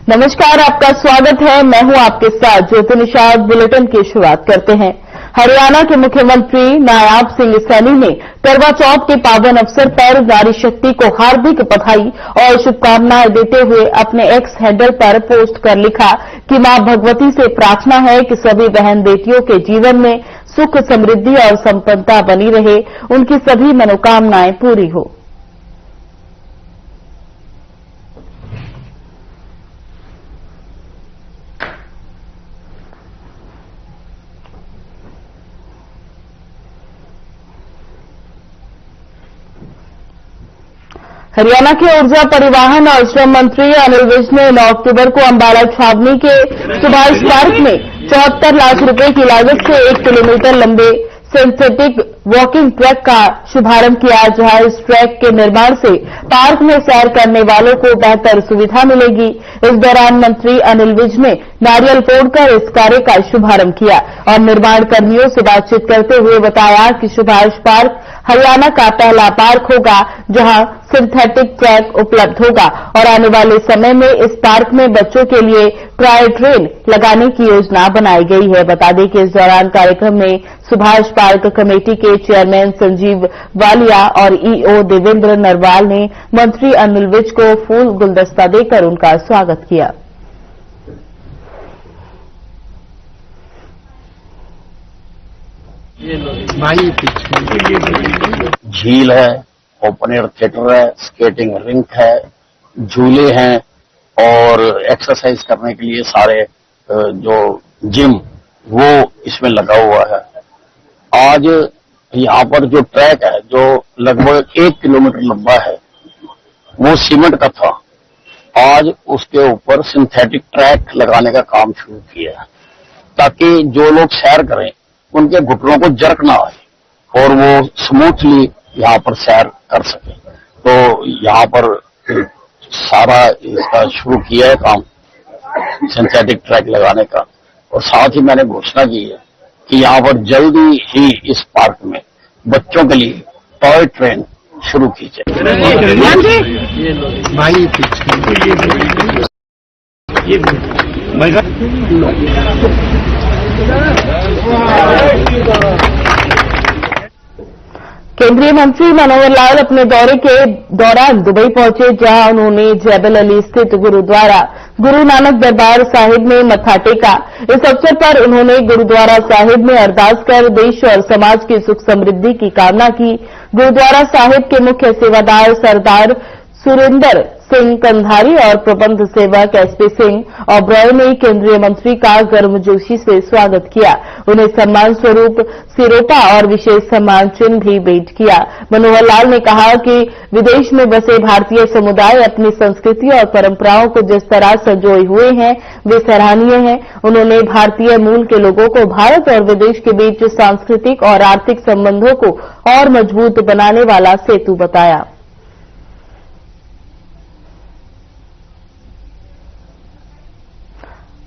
नमस्कार, आपका स्वागत है। मैं हूं आपके साथ ज्योति निषाद। बुलेटिन की शुरुआत करते हैं। हरियाणा के मुख्यमंत्री नायाब सिंह सैनी ने करवा चौथ के पावन अवसर पर नारी शक्ति को हार्दिक बधाई और शुभकामनाएं देते हुए अपने एक्स हैंडल पर पोस्ट कर लिखा कि मां भगवती से प्रार्थना है कि सभी बहन बेटियों के जीवन में सुख, समृद्धि और संपन्नता बनी रहे, उनकी सभी मनोकामनाएं पूरी हो। हरियाणा के ऊर्जा, परिवहन और श्रम मंत्री अनिल विज ने 9 अक्टूबर को अंबाला छावनी के सुभाष पार्क में 74 लाख रुपए की लागत से 1 किलोमीटर लंबे सिंथेटिक वॉकिंग ट्रैक का शुभारंभ किया, जहां इस ट्रैक के निर्माण से पार्क में सैर करने वालों को बेहतर सुविधा मिलेगी। इस दौरान मंत्री अनिल विज ने नारियल फोड़कर इस कार्य का शुभारंभ किया और निर्माण कर्मियों से बातचीत करते हुए बताया कि सुभाष पार्क हरियाणा का पहला पार्क होगा जहां सिंथेटिक ट्रैक उपलब्ध होगा और आने वाले समय में इस पार्क में बच्चों के लिए टॉय ट्रेन लगाने की योजना बनाई गई है। बता दें कि इस दौरान कार्यक्रम में सुभाष पार्क कमेटी के चेयरमैन संजीव वालिया और ईओ देवेंद्र नरवाल ने मंत्री अनिल विज को फूल गुलदस्ता देकर उनका स्वागत किया। झील है, ओपन एयर थिएटर है, स्केटिंग रिंक है, झूले हैं और एक्सरसाइज करने के लिए सारे जो जिम वो इसमें लगा हुआ है। आज यहाँ पर जो ट्रैक है जो लगभग 1 किलोमीटर लंबा है वो सीमेंट का था, आज उसके ऊपर सिंथेटिक ट्रैक लगाने का काम शुरू किया है ताकि जो लोग सैर करें उनके घुटनों को जर्क ना आए और वो स्मूथली यहाँ पर सैर कर सके। तो यहाँ पर सारा इसका शुरू किया है काम सिंथेटिक ट्रैक लगाने का और साथ ही मैंने घोषणा की है कि यहाँ पर जल्दी ही इस पार्क में बच्चों के लिए टॉय ट्रेन शुरू की जाए। केंद्रीय मंत्री मनोहर लाल अपने दौरे के दौरान दुबई पहुंचे, जहां उन्होंने जैबल अली स्थित गुरुद्वारा गुरु नानक दरबार साहिब में मत्था टेका। इस अवसर पर उन्होंने गुरुद्वारा साहिब में अरदास कर देश और समाज की सुख समृद्धि की कामना की। गुरुद्वारा साहिब के मुख्य सेवादार सरदार सुरेंद्र सिंह कंधारी और प्रबंध सेवक एसपी सिंह ओबरॉय ने केंद्रीय मंत्री का गर्मजोशी से स्वागत किया। उन्हें सम्मान स्वरूप सिरोपा और विशेष सम्मान चिन्ह भी भेंट किया। मनोहर लाल ने कहा कि विदेश में बसे भारतीय समुदाय अपनी संस्कृति और परंपराओं को जिस तरह संजोए हुए हैं वे सराहनीय हैं। उन्होंने भारतीय मूल के लोगों को भारत और विदेश के बीच सांस्कृतिक और आर्थिक संबंधों को और मजबूत बनाने वाला सेतु बताया।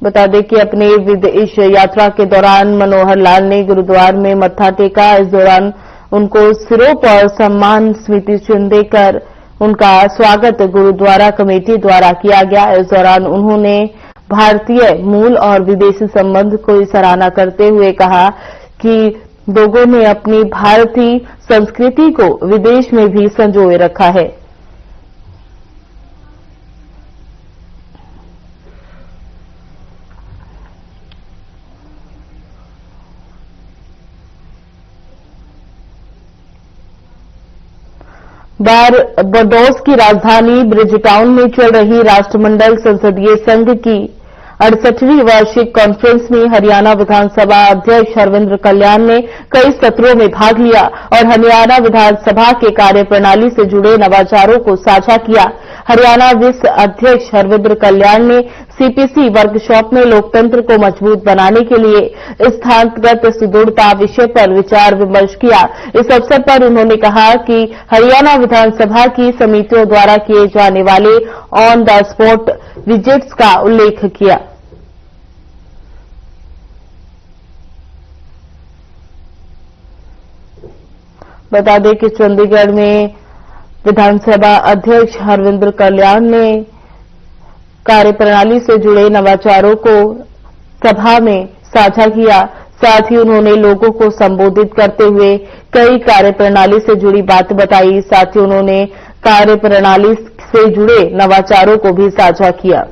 बता दें कि अपनी विदेश यात्रा के दौरान मनोहर लाल ने गुरुद्वार में मत्था टेका। इस दौरान उनको सिरोप और सम्मान स्मृति चिन्ह देकर उनका स्वागत गुरुद्वारा कमेटी द्वारा किया गया। इस दौरान उन्होंने भारतीय मूल और विदेशी संबंध को सराहना करते हुए कहा कि लोगों ने अपनी भारतीय संस्कृति को विदेश में भी संजोए रखा है। बारबाडोस की राजधानी ब्रिजटाउन में चल रही राष्ट्रमंडल संसदीय संघ की 68वीं वार्षिक कॉन्फ्रेंस में हरियाणा विधानसभा अध्यक्ष हरविंद्र कल्याण ने कई सत्रों में भाग लिया और हरियाणा विधानसभा के कार्यप्रणाली से जुड़े नवाचारों को साझा किया। हरियाणा विस अध्यक्ष हरविंद्र कल्याण ने सीपीसी वर्कशॉप में लोकतंत्र को मजबूत बनाने के लिए स्थानगत सुदृढ़ता विषय पर विचार विमर्श किया। इस अवसर पर उन्होंने कहा कि हरियाणा विधानसभा की समितियों द्वारा किए जाने वाले ऑन द स्पॉट विजिट्स का उल्लेख किया। बता दें कि चंडीगढ़ में विधानसभा अध्यक्ष हरविंद्र कल्याण ने कार्यप्रणाली से जुड़े नवाचारों को सभा में साझा किया। साथ ही उन्होंने लोगों को संबोधित करते हुए कई कार्यप्रणाली से जुड़ी बात बताई। साथ ही उन्होंने कार्यप्रणाली से जुड़े नवाचारों को भी साझा किया।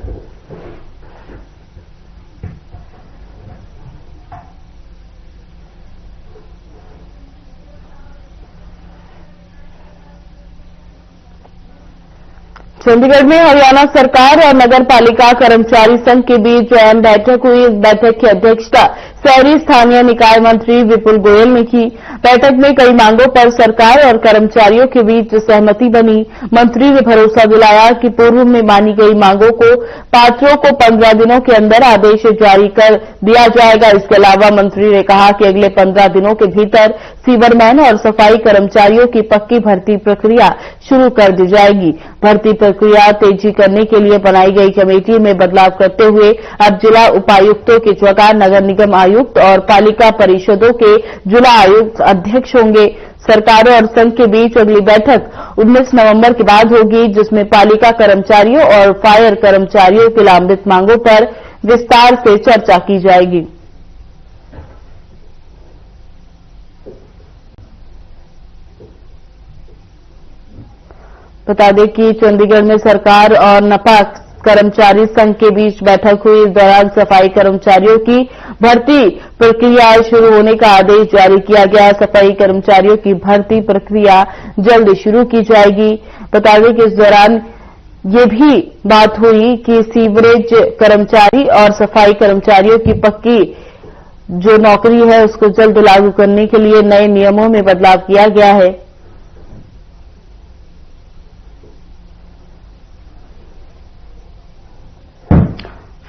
चंडीगढ़ में हरियाणा सरकार और नगर पालिका कर्मचारी संघ के बीच अहम बैठक हुई। इस बैठक की अध्यक्षता शहरी स्थानीय निकाय मंत्री विपुल गोयल ने की। बैठक में कई मांगों पर सरकार और कर्मचारियों के बीच सहमति बनी। मंत्री ने भरोसा दिलाया कि पूर्व में मानी गई मांगों को पात्रों को 15 दिनों के अंदर आदेश जारी कर दिया जाएगा। इसके अलावा मंत्री ने कहा कि अगले 15 दिनों के भीतर सीवरमैन और सफाई कर्मचारियों की पक्की भर्ती प्रक्रिया शुरू कर दी जाएगी। भर्ती प्रक्रिया तेजी करने के लिए बनाई गई कमेटी में बदलाव करते हुए अब जिला उपायुक्तों की जगह नगर निगम आयुक्त और पालिका परिषदों के जिला आयुक्त अध्यक्ष होंगे। सरकार और संघ के बीच अगली बैठक 19 नवंबर के बाद होगी, जिसमें पालिका कर्मचारियों और फायर कर्मचारियों की लंबित मांगों पर विस्तार से चर्चा की जाएगी। बता दें कि चंडीगढ़ में सरकार और नपा कर्मचारी संघ के बीच बैठक हुई। इस दौरान सफाई कर्मचारियों की भर्ती प्रक्रिया शुरू होने का आदेश जारी किया गया। सफाई कर्मचारियों की भर्ती प्रक्रिया जल्द शुरू की जाएगी। बता दें कि इस दौरान ये भी बात हुई कि सीवरेज कर्मचारी और सफाई कर्मचारियों की पक्की जो नौकरी है उसको जल्द लागू करने के लिए नए नियमों में बदलाव किया गया है।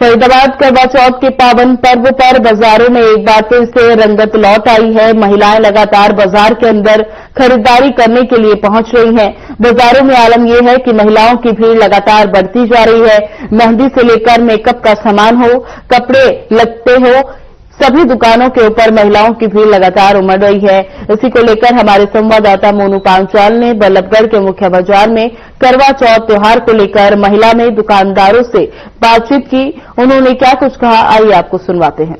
फरीदाबाद करवा चौथ के पावन पर्व पर बाजारों में एक बार फिर से रंगत लौट आई है। महिलाएं लगातार बाजार के अंदर खरीदारी करने के लिए पहुंच रही हैं। बाजारों में आलम यह है कि महिलाओं की भीड़ लगातार बढ़ती जा रही है। मेहंदी से लेकर मेकअप का सामान हो, कपड़े लगते हो, सभी दुकानों के ऊपर महिलाओं की भीड़ लगातार उमड़ रही है। इसी को लेकर हमारे संवाददाता मोनू पांचाल ने बल्लभगढ़ के मुख्य बाजार में करवा चौथ त्योहार को लेकर महिला में दुकानदारों से बातचीत की। उन्होंने क्या कुछ कहा, आइए आपको सुनवाते हैं।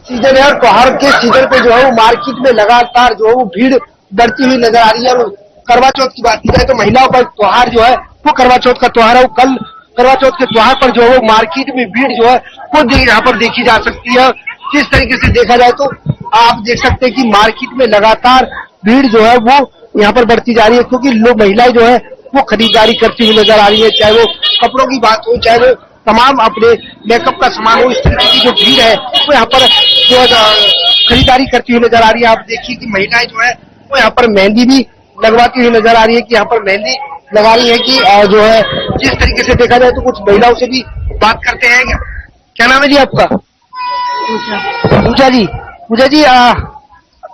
सीजन है और त्योहार के सीजन पे जो है वो मार्केट में लगातार जो है वो भीड़ बढ़ती हुई नजर आ रही है। और करवा चौथ की बात की जाए तो महिलाओं का त्योहार जो है वो करवा चौथ का त्योहार है। वो कल करवा चौथ के त्योहार पर जो है वो मार्केट में भीड़ जो है वो यहाँ पर देखी जा सकती है। किस तरीके से देखा जाए तो आप देख सकते हैं कि मार्केट में लगातार भीड़ जो है वो यहाँ पर बढ़ती जा रही है, क्योंकि लोग महिलाएं जो है वो खरीदारी करती हुई नजर आ रही है। चाहे वो कपड़ों की बात हो, चाहे वो तमाम अपने मेकअप का सामान हो, इस तरीके की जो भीड़ है वो यहाँ पर जो खरीदारी करती हुई नजर आ रही है। आप देखिए कि महिलाएं जो है वो यहाँ पर मेहंदी भी लगवाती हुई नजर आ रही है, कि यहाँ पर मेहंदी लगा रही है कि जो है जिस तरीके से देखा जाए तो कुछ महिलाओं से भी बात करते हैं। क्या नाम है जी आपका? पूजा जी। पूजा जी,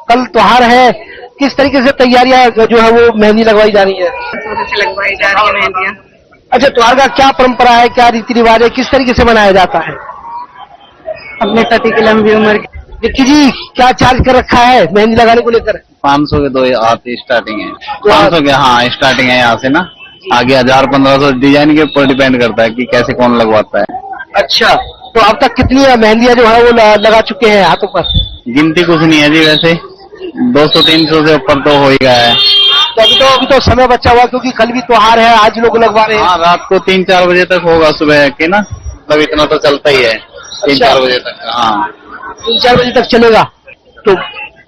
कल त्योहार है, किस तरीके से तैयारियां जो है वो मेहंदी लगवाई जा रही है? लगवाई जा रही है मेहंदियाँ। अच्छा, त्योहार का क्या परंपरा है, क्या रीति रिवाज है, किस तरीके से मनाया जाता है? अपने पति की लंबी उम्र की। विक्की जी, क्या चार्ज कर रखा है मेहंदी लगाने को लेकर? 500 के 2 आती स्टार्टिंग है। 500 के, हाँ स्टार्टिंग है यहाँ से ना, आगे 1000-1500 डिजाइन के ऊपर डिपेंड करता है कि कैसे कौन लगवाता है। अच्छा, तो अब तक कितनी मेहंदियां जो है वो लगा चुके हैं हाथों पर? गिनती कुछ नहीं है जी, वैसे 200-300 से ऊपर तो हो ही गया है। तो अभी तो समय बचा हुआ, क्योंकि कल भी त्योहार है, आज लोग लगवा रहे हैं। हाँ, रात को 3-4 बजे तक होगा, सुबह के ना, मतलब इतना तो चलता ही है 3-4 बजे तक। हाँ, 3-4 बजे तक चलेगा। तो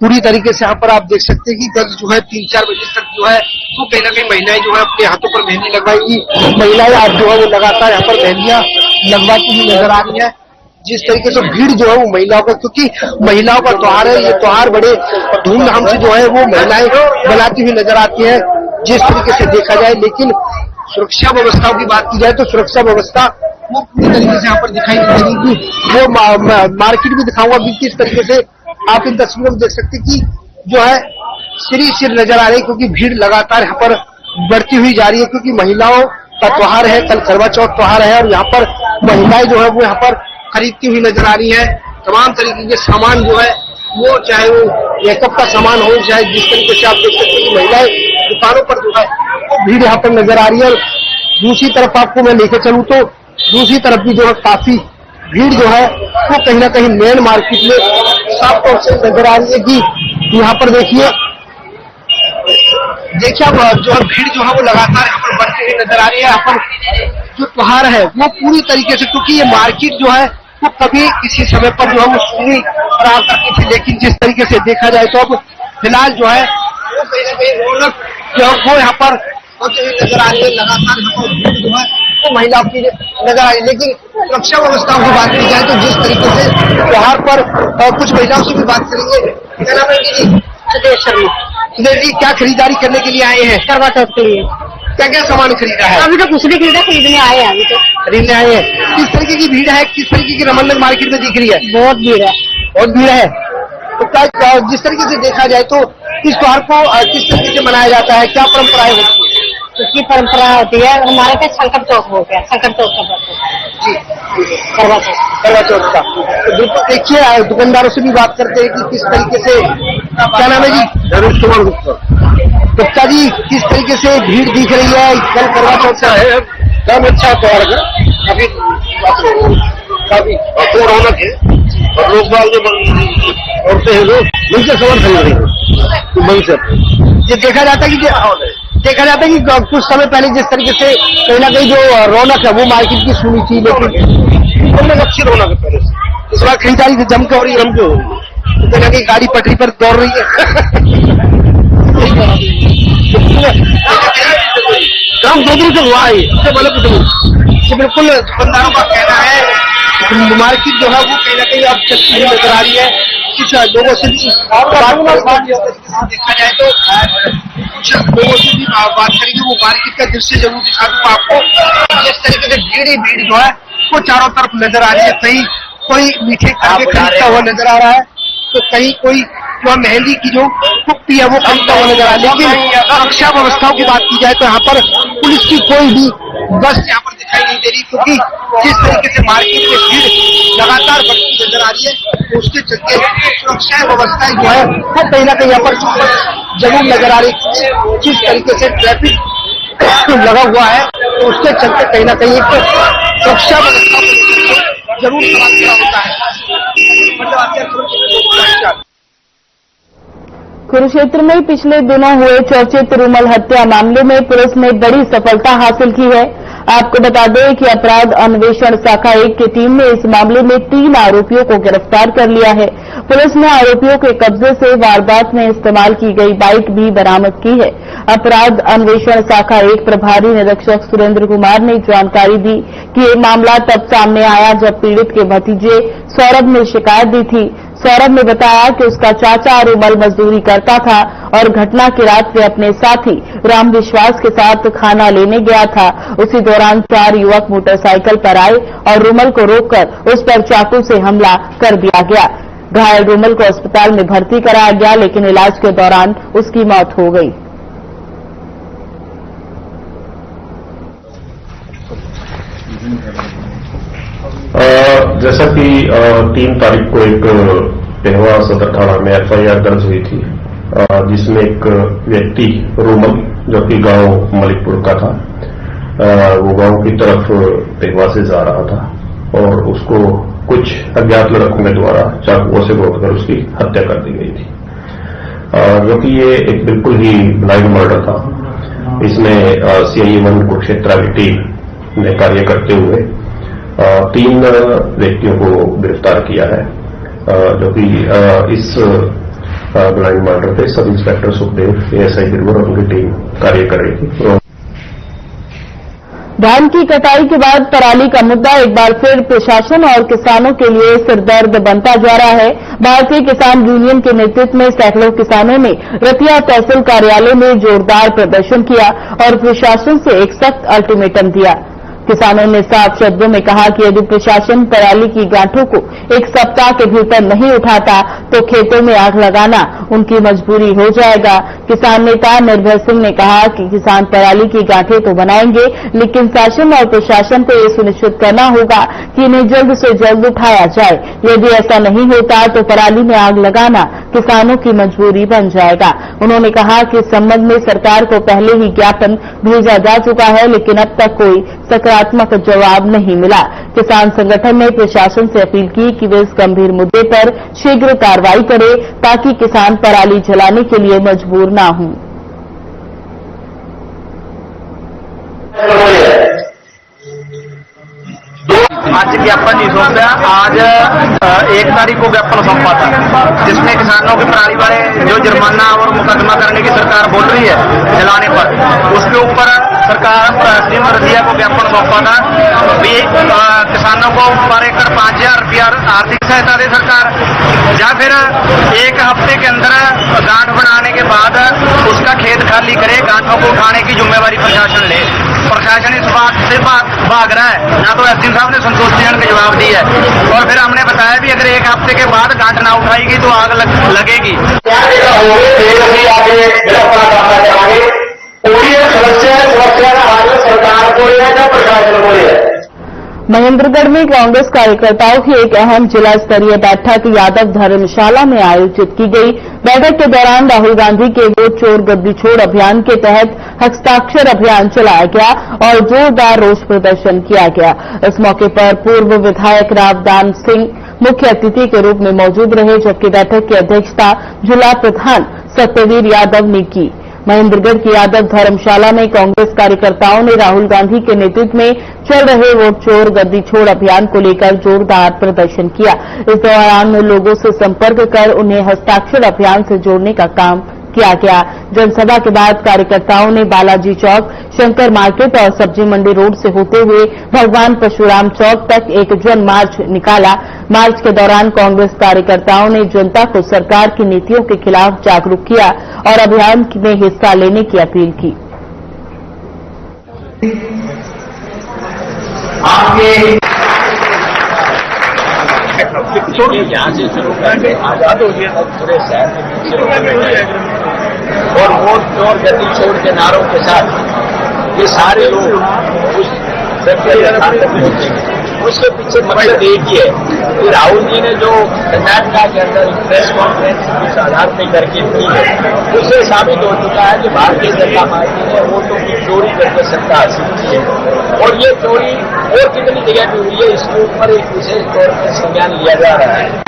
पूरी तरीके से यहाँ पर आप देख सकते हैं कि कल जो है 3-4 बजे तक जो है वो कहीं ना कहीं महिलाएं जो है अपने हाथों पर मेहंदी लगवाएंगी। महिलाएं आज जो है वो लगातार यहाँ पर मेहंदियां लगवाती हुई नजर आ रही है। जिस तरीके से भीड़ जो है वो महिलाओं का, क्योंकि महिलाओं का त्योहार है, ये त्योहार बड़े धूमधाम से जो है वो महिलाएं बनाती हुई नजर आती है जिस तरीके से देखा जाए। लेकिन सुरक्षा व्यवस्थाओं की बात की जाए तो सुरक्षा व्यवस्था वो पूरी तरीके से यहाँ पर दिखाई नहीं देगी। वो मार्केट भी दिखाऊंगा भी किस तरीके से आप इन तस्वीरों में देख सकते कि जो है सिर नजर आ रही है, क्योंकि भीड़ लगातार यहाँ पर बढ़ती हुई जा रही है। क्योंकि महिलाओं का त्योहार है, कल करवा चौथ त्योहार है और यहाँ पर महिलाएं जो है वो यहाँ पर खरीदती हुई नजर आ रही है। तमाम तरीके के सामान जो है वो, चाहे वो मेकअप का सामान हो, चाहे जिस तरीके से आप देख सकते हैं कि महिलाएं दुकानों पर जो है वो भीड़ यहाँ पर नजर आ रही है। दूसरी तरफ आपको मैं लेके चलूं तो दूसरी तरफ भी जो है काफी भीड़ जो है वो कहीं ना कहीं मेन मार्केट में साफ तौर से नजर आ रही है कि यहाँ पर देखिए अब जो है भीड़ जो है वो लगातार यहाँ पर बढ़ती हुई नजर आ रही है। यहाँ पर जो त्योहार है वो पूरी तरीके से, क्योंकि ये मार्केट जो है वो कभी किसी समय पर जो है वो सुनी रहा करती थी, लेकिन जिस तरीके से देखा जाए तो अब फिलहाल जो है वो कहीं ना कहीं रौनक जो है वो यहाँ पर होती हुई नजर आ रही है। लगातार यहाँ पर भीड़ जो है वो महिलाओं की नजर आ रही है। लेकिन सुरक्षा व्यवस्थाओं की बात की जाए तो जिस तरीके से त्योहार पर कुछ महिलाओं से भी बात करेंगे। क्या नाम है जी? सुदेश शर्मा। सुदेश जी, क्या खरीदारी करने के लिए आए हैं? करवा चौथ के लिए। क्या क्या सामान खरीदा है? अभी तो कुछ नहीं खरीदा, खरीदने आए हैं अभी तो। खरीदने आए हैं। किस तरीके की भीड़ है, किस तरीके की रमन मार्केट में दिख रही है? बहुत भीड़ है। बहुत भीड़ है। तो क्या जिस तरीके से देखा जाए तो इस त्योहार को किस तरीके से मनाया जाता है, क्या परंपराएं होती है? उसकी परंपरा होती है हमारे पे शंकर चौक हो गया, शंकर चौक का जी, करवा चौथ। करवा चौथ का। तो बिल्कुल देखिए, दुकानदारों से भी बात करते हैं कि किस तरीके से, क्या नाम है जी? रमेश कुमार गुप्ता जी, किस तरीके से भीड़ दिख रही है कल करवा चौथ का है? सब अच्छा त्योहार है, काफी रौनक है और लोग बाग जो औरतें हैं लोग मिलकर सामान खरीद रही है मन से। ये देखा जाता है कि कुछ समय पहले जिस तरीके से कहीं ना कहीं जो रौनक है वो मार्केट की सुनी थी, लेकिन अच्छी रौनक है पहले से। इस बार खरीदारी जम के हो रही है, तो कहीं ना कहीं गाड़ी पटरी पर दौड़ रही है। काम 2 दिन से हुआ है, इससे बोले कुछ नहीं। बिल्कुल दुकानदारों का कहना है मार्केट जो है वो कहीं ना कहीं अब चलती हुई नजर आ रही है। कुछ लोगों से भी देखा जाए तो कुछ लोगों से भी बात करेंगे, वो मार्केट का दृश्य जरूर दिखा दूंगा आपको। जिस तरीके से भीड़ जो है वो चारों तरफ नजर आ रही है। कहीं कोई मीठे खाने खरीदता हुआ नजर आ रहा है, तो कहीं कोई जो मेहंदी की जो कुप्पी है वो खरीदता हुआ नजर आ रहा है। लेकिन सुरक्षा व्यवस्थाओं की बात की जाए तो यहाँ पर पुलिस की कोई भी बस यहाँ पर दिखाई नहीं दे रही, क्योंकि जिस तरीके से मार्केट में भीड़ लगातार बढ़ती नजर आ रही है, तो उसके चलते सुरक्षा व्यवस्थाएं जो है वो कहीं ना कहीं यहाँ पर जरूर नजर आ रही है। जिस तरीके से ट्रैफिक लगा हुआ है, तो उसके चलते कहीं ना कहीं एक सुरक्षा व्यवस्था जरूर सवाल खड़ा होता है। कुरुक्षेत्र में पिछले दिनों हुए चर्चित रूमल हत्या मामले में पुलिस ने बड़ी सफलता हासिल की है। आपको बता दें कि अपराध अन्वेषण शाखा 1 की टीम ने इस मामले में 3 आरोपियों को गिरफ्तार कर लिया है। पुलिस ने आरोपियों के कब्जे से वारदात में इस्तेमाल की गई बाइक भी बरामद की है। अपराध अन्वेषण शाखा 1 प्रभारी निरीक्षक सुरेंद्र कुमार ने जानकारी दी कि ये मामला तब सामने आया जब पीड़ित के भतीजे सौरभ ने शिकायत दी थी। सौरभ ने बताया कि उसका चाचा रूमल मजदूरी करता था और घटना की रात वे अपने साथी राम विश्वास के साथ खाना लेने गया था। उसी दौरान 4 युवक मोटरसाइकिल पर आए और रूमल को रोककर उस पर चाकू से हमला कर दिया गया। घायल रूमल को अस्पताल में भर्ती कराया गया, लेकिन इलाज के दौरान उसकी मौत हो गई। जैसा कि 3 तारीख को एक पेहवा सदर थाना में FIR दर्ज हुई थी, जिसमें एक व्यक्ति रूमल जो कि गांव मलिकपुर का था, वो गांव की तरफ पेहवा से जा रहा था और उसको कुछ अज्ञात लड़कों के द्वारा चाकुओं से गोदकर उसकी हत्या कर दी गई थी, जो कि ये एक बिल्कुल ही ब्लाइंड मर्डर था। इसमें CIE 1 कुरुक्षेत्र की टीम ने कार्य करते हुए 3 व्यक्तियों को गिरफ्तार किया है, जो कि इस ब्लाइंड मर्डर पे sub inspector Sukhdev, ASI Girwar और उनकी टीम कार्य कर रही थी। धान की कटाई के बाद पराली का मुद्दा एक बार फिर प्रशासन और किसानों के लिए सिरदर्द बनता जा रहा है। भारतीय किसान यूनियन के नेतृत्व में सैकड़ों किसानों ने रतिया तहसील कार्यालय में जोरदार प्रदर्शन किया और प्रशासन से एक सख्त अल्टीमेटम दिया। किसानों ने साफ शब्दों में कहा कि यदि प्रशासन पराली की गांठों को एक सप्ताह के भीतर नहीं उठाता तो खेतों में आग लगाना उनकी मजबूरी हो जाएगा। किसान नेता निर्भय सिंह ने कहा कि किसान पराली की गांठें तो बनाएंगे, लेकिन शासन और प्रशासन को यह सुनिश्चित करना होगा कि इन्हें जल्द से जल्द उठाया जाए। यदि ऐसा नहीं होता तो पराली में आग लगाना किसानों की मजबूरी बन जाएगा। उन्होंने कहा कि इस संबंध में सरकार को पहले ही ज्ञापन भेजा जा चुका है, लेकिन अब तक कोई सकारात्मक जवाब नहीं मिला। किसान संगठन ने प्रशासन से अपील की कि वे इस गंभीर मुद्दे पर शीघ्र कार्रवाई करे ताकि किसान पराली जलाने के लिए मजबूर न हों। आज ज्ञापन नहीं सौंपा। आज 1 तारीख को ज्ञापन सौंपा था, जिसमें किसानों की पराली वाले जो जुर्माना और मुकदमा करने की सरकार बोल रही है जलाने पर, उसके ऊपर सरकार तहसील रजिया को ज्ञापन सौंपा था। भी किसानों को पर एकड़ 5000 रुपया आर्थिक सहायता दे सरकार, या फिर 1 हफ्ते के अंदर गांठ बनाने के बाद उसका खेत खाली करे, गांठों को उठाने की जिम्मेवारी प्रशासन ले। प्रशासन इस बात से भाग रहा है, ना तो एसडीएम साहब ने संतुष्टिजनक जवाब दी है, और फिर हमने बताया भी अगर 1 हफ्ते के बाद गांठ ना उठाएगी तो आग लगेगी। महेंद्रगढ़ में कांग्रेस कार्यकर्ताओं की एक अहम जिला स्तरीय बैठक यादव धर्मशाला में आयोजित की गई। बैठक के दौरान राहुल गांधी के वोट चोर गद्दी छोड़ अभियान के तहत हस्ताक्षर अभियान चलाया गया और जोरदार रोष प्रदर्शन किया गया। इस मौके पर पूर्व विधायक रावदान सिंह मुख्य अतिथि के रूप में मौजूद रहे, जबकि बैठक की अध्यक्षता जिला प्रधान सत्यवीर यादव ने की। महेंद्रगढ़ की यादव धर्मशाला में कांग्रेस कार्यकर्ताओं ने राहुल गांधी के नेतृत्व में चल रहे वोट चोर गद्दी छोड़ अभियान को लेकर जोरदार प्रदर्शन किया। इस दौरान लोगों से संपर्क कर उन्हें हस्ताक्षर अभियान से जोड़ने का काम किया गया। जनसभा के बाद कार्यकर्ताओं ने बालाजी चौक, शंकर मार्केट और सब्जी मंडी रोड से होते हुए भगवान परशुराम चौक तक एक जन मार्च निकाला। मार्च के दौरान कांग्रेस कार्यकर्ताओं ने जनता को सरकार की नीतियों के खिलाफ जागरूक किया और अभियान में हिस्सा लेने की अपील की। यहाँ से शुरू करके आजाद हो गया पूरे शहर में पीछे और वोट चोर गद्दी छोड़ के नारों के साथ ये सारे लोग उस तक पहुंचे। उसके पीछे मकसद एक ही है कि राहुल जी ने जो कर्नाटक के अंदर प्रेस कॉन्फ्रेंस इस आधार पर करके की है, उससे साबित हो चुका है कि भारतीय जनता पार्टी ने वोटों की चोरी करके सत्ता हासिल की है। और ये चोरी और कितनी जगह पे हुई है, इसके ऊपर एक विशेष तौर पर संज्ञान लिया जा रहा है।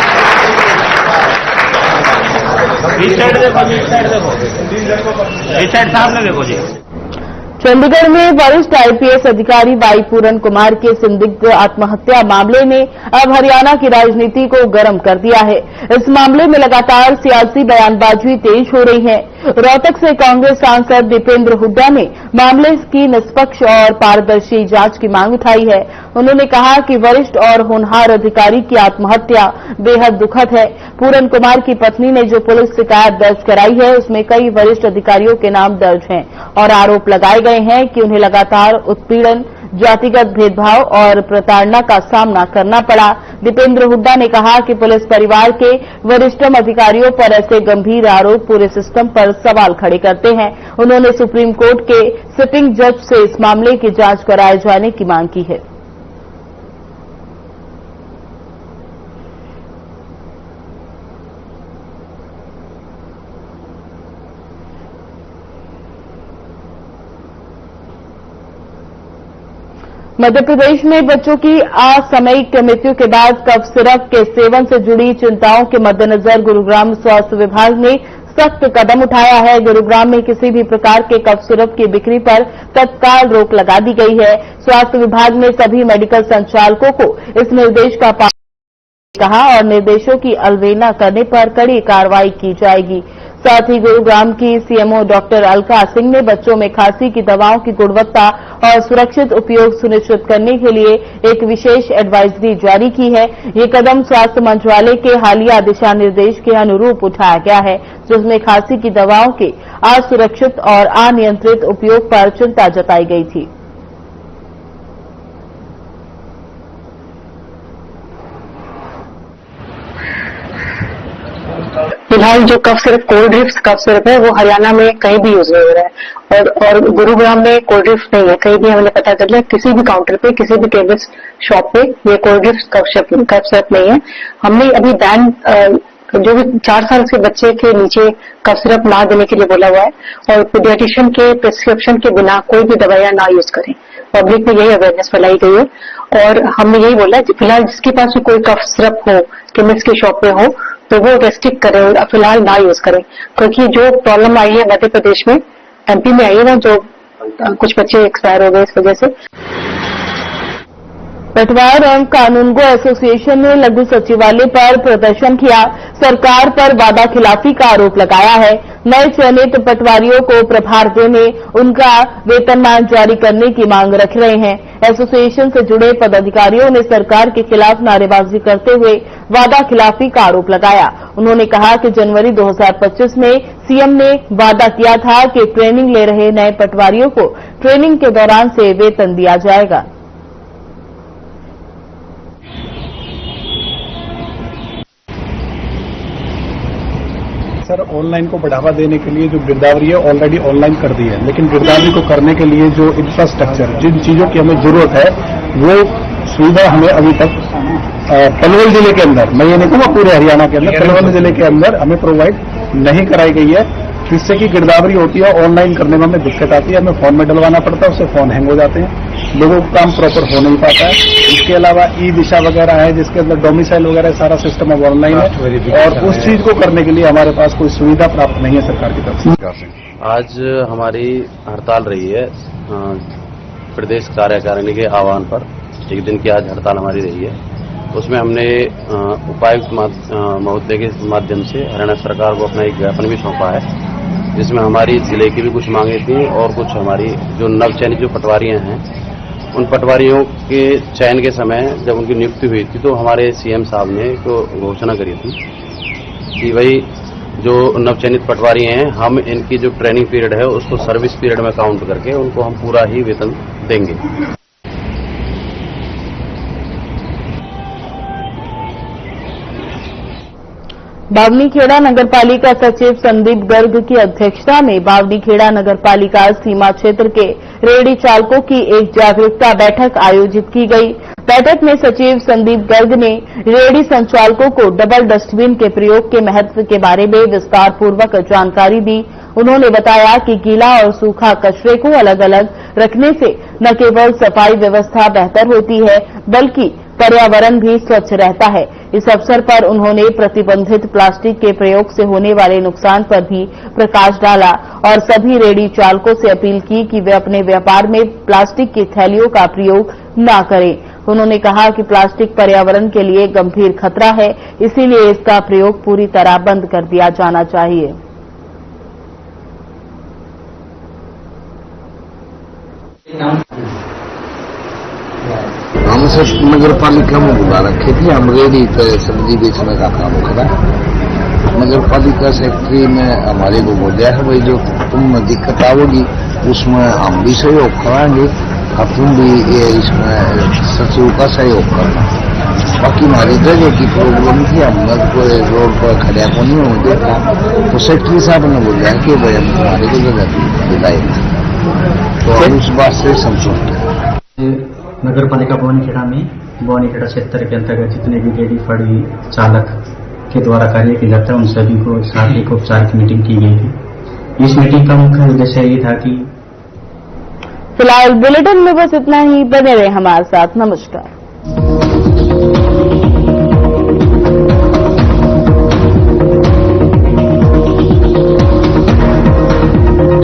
चंडीगढ़ में वरिष्ठ आईपीएस अधिकारी वाई पूरन कुमार के संदिग्ध आत्महत्या मामले ने अब हरियाणा की राजनीति को गर्म कर दिया है। इस मामले में लगातार सियासी बयानबाजी तेज हो रही है। रोहतक से कांग्रेस सांसद दीपेंद्र हुड्डा ने मामले की निष्पक्ष और पारदर्शी जांच की मांग उठाई है। उन्होंने कहा कि वरिष्ठ और होनहार अधिकारी की आत्महत्या बेहद दुखद है। पूरन कुमार की पत्नी ने जो पुलिस शिकायत दर्ज कराई है, उसमें कई वरिष्ठ अधिकारियों के नाम दर्ज हैं और आरोप लगाए गए हैं कि उन्हें लगातार उत्पीड़न, जातिगत भेदभाव और प्रताड़ना का सामना करना पड़ा। दीपेंद्र हुड्डा ने कहा कि पुलिस परिवार के वरिष्ठतम अधिकारियों पर ऐसे गंभीर आरोप पूरे सिस्टम पर सवाल खड़े करते हैं। उन्होंने सुप्रीम कोर्ट के सिटिंग जज से इस मामले की जांच कराए जाने की मांग की है। मध्य प्रदेश में बच्चों की असामयिक मृत्यु के बाद कफ सिरप के सेवन से जुड़ी चिंताओं के मद्देनजर गुरुग्राम स्वास्थ्य विभाग ने सख्त कदम उठाया है। गुरुग्राम में किसी भी प्रकार के कफ सिरप की बिक्री पर तत्काल रोक लगा दी गई है। स्वास्थ्य विभाग ने सभी मेडिकल संचालकों को इस निर्देश का पालन कहा और निर्देशों की अवहेलना करने पर कड़ी कार्रवाई की जाएगी। साथ ही गुरुग्राम की सीएमओ डॉक्टर अलका सिंह ने बच्चों में खांसी की दवाओं की गुणवत्ता और सुरक्षित उपयोग सुनिश्चित करने के लिए एक विशेष एडवाइजरी जारी की है। ये कदम स्वास्थ्य मंत्रालय के हालिया दिशा निर्देश के अनुरूप उठाया गया है, जिसमें खांसी की दवाओं के असुरक्षित और अनियंत्रित उपयोग पर चिंता जताई गई थी। जो cough syrup Coldrif cough syrup है वो हरियाणा में कहीं भी यूज नहीं हो रहा है और गुरुग्राम में कोल्ड ड्रिप्स नहीं है, कहीं भी हमने पता कर लिया, किसी भी काउंटर पे किसी भी केमिस्ट शॉप पे ये कोल्ड ड्रिप्स कफ सिरप नहीं है। हमने अभी बैन जो भी 4 साल के बच्चे के नीचे कफ सिरप ना देने के लिए बोला हुआ है और पीडियाट्रिशियन के प्रिस्क्रिप्शन के बिना कोई भी दवाइयां ना यूज करें। पब्लिक में यही अवेयरनेस फैलाई गई है और हमने यही बोला है फिलहाल जिसके पास भी कोई कफ सिरप हो केमिस्ट की शॉप में हो तो वो रेस्ट्रिक्ट करें और फिलहाल ना यूज करें, क्योंकि जो प्रॉब्लम आई है मध्य प्रदेश में एमपी में आई है ना, जो कुछ बच्चे एक्सपायर हो गए इस वजह से। पटवार एवं कानूनगो एसोसिएशन ने लघु सचिवालय पर प्रदर्शन किया, सरकार पर वादा खिलाफी का आरोप लगाया है। नए चयनित पटवारियों को प्रभार देने, उनका वेतनमान जारी करने की मांग रख रहे हैं। एसोसिएशन से जुड़े पदाधिकारियों ने सरकार के खिलाफ नारेबाजी करते हुए वादा खिलाफी का आरोप लगाया। उन्होंने कहा कि जनवरी 2025 में सीएम ने वादा किया था कि ट्रेनिंग ले रहे नए पटवारियों को ट्रेनिंग के दौरान से वेतन दिया जाएगा। सर, ऑनलाइन को बढ़ावा देने के लिए जो गिरदावरी है ऑलरेडी ऑनलाइन कर दी है, लेकिन गिरदावरी को करने के लिए जो इंफ्रास्ट्रक्चर जिन चीजों की हमें जरूरत है वो सुविधा हमें अभी तक पलवल जिले के अंदर, मैं ये नहीं कहूँगा पूरे हरियाणा के अंदर, पलवल जिले के अंदर हमें प्रोवाइड नहीं कराई गई है, जिससे कि गिरदावरी होती है ऑनलाइन करने में हमें दिक्कत आती है, हमें फॉर्म में डलवाना पड़ता है, उससे फोन हैंग हो जाते हैं, लोगों का काम प्रॉपर हो नहीं पाता है। इसके अलावा ई दिशा वगैरह है जिसके अंदर डोमिसाइल वगैरह सारा सिस्टम अब ऑनलाइन है और उस चीज को करने के लिए हमारे पास कोई सुविधा प्राप्त नहीं है सरकार की तरफ से। आज हमारी हड़ताल रही है प्रदेश कार्यकारिणी के आह्वान पर, एक दिन की आज हड़ताल हमारी रही है। उसमें हमने उपायुक्त महोदय के माध्यम से हरियाणा सरकार को अपना एक ज्ञापन भी सौंपा है, जिसमें हमारी जिले की भी कुछ मांगे थी और कुछ हमारी जो नवचयनित जो पटवारियां हैं उन पटवारियों के चयन के समय जब उनकी नियुक्ति हुई थी तो हमारे सीएम साहब ने तो घोषणा करी थी कि भाई जो नवचयनित पटवारी हैं हम इनकी जो ट्रेनिंग पीरियड है उसको सर्विस पीरियड में काउंट करके उनको हम पूरा ही वेतन देंगे। बावनीखेड़ा नगरपालिका सचिव संदीप गर्ग की अध्यक्षता में बावनीखेड़ा नगरपालिका सीमा क्षेत्र के रेहड़ी चालकों की एक जागरूकता बैठक आयोजित की गई। बैठक में सचिव संदीप गर्ग ने रेहड़ी संचालकों को डबल डस्टबिन के प्रयोग के महत्व के बारे में विस्तार पूर्वक जानकारी दी। उन्होंने बताया कि गीला और सूखा कचरे को अलग अलग रखने से न केवल सफाई व्यवस्था बेहतर होती है बल्कि पर्यावरण भी स्वच्छ रहता है। इस अवसर पर उन्होंने प्रतिबंधित प्लास्टिक के प्रयोग से होने वाले नुकसान पर भी प्रकाश डाला और सभी रेहड़ी चालकों से अपील की कि वे अपने व्यापार में प्लास्टिक की थैलियों का प्रयोग न करें। उन्होंने कहा कि प्लास्टिक पर्यावरण के लिए गंभीर खतरा है, इसीलिए इसका प्रयोग पूरी तरह बंद कर दिया जाना चाहिए। हम सब नगर पालिका में बुला रखे थे, हम रेडी सब्जी बेचने का काम करा। नगर पालिका सेक्रेटरी में हमारे को बोला है भाई जो तुम दिक्कत आओगी उसमें हम भी सहयोग कराएंगे और तुम भी इसमें सचिव का सहयोग करना। बाकी हमारी जगह की प्रॉब्लम थी, हमने कोई रोड पर खड़ा को नहीं होने देता, तो सेक्रेटरी साहब ने बोला कि भाई हम तुम्हारी को जगह दिलाएंगे, तो हम उस बात से संतुष्ट हैं। नगर पालिका बवनीखेड़ा में बवनीखेड़ा क्षेत्र के अंतर्गत जितने भी रेहड़ी फड़ी चालक के द्वारा कार्य किया जाता है उन सभी को साथ एक औपचारिक मीटिंग की गई थी। इस मीटिंग का मुख्य उद्देश्य ये था कि फिलहाल बुलेटिन में बस इतना ही। बने रहे हमारे साथ। नमस्कार।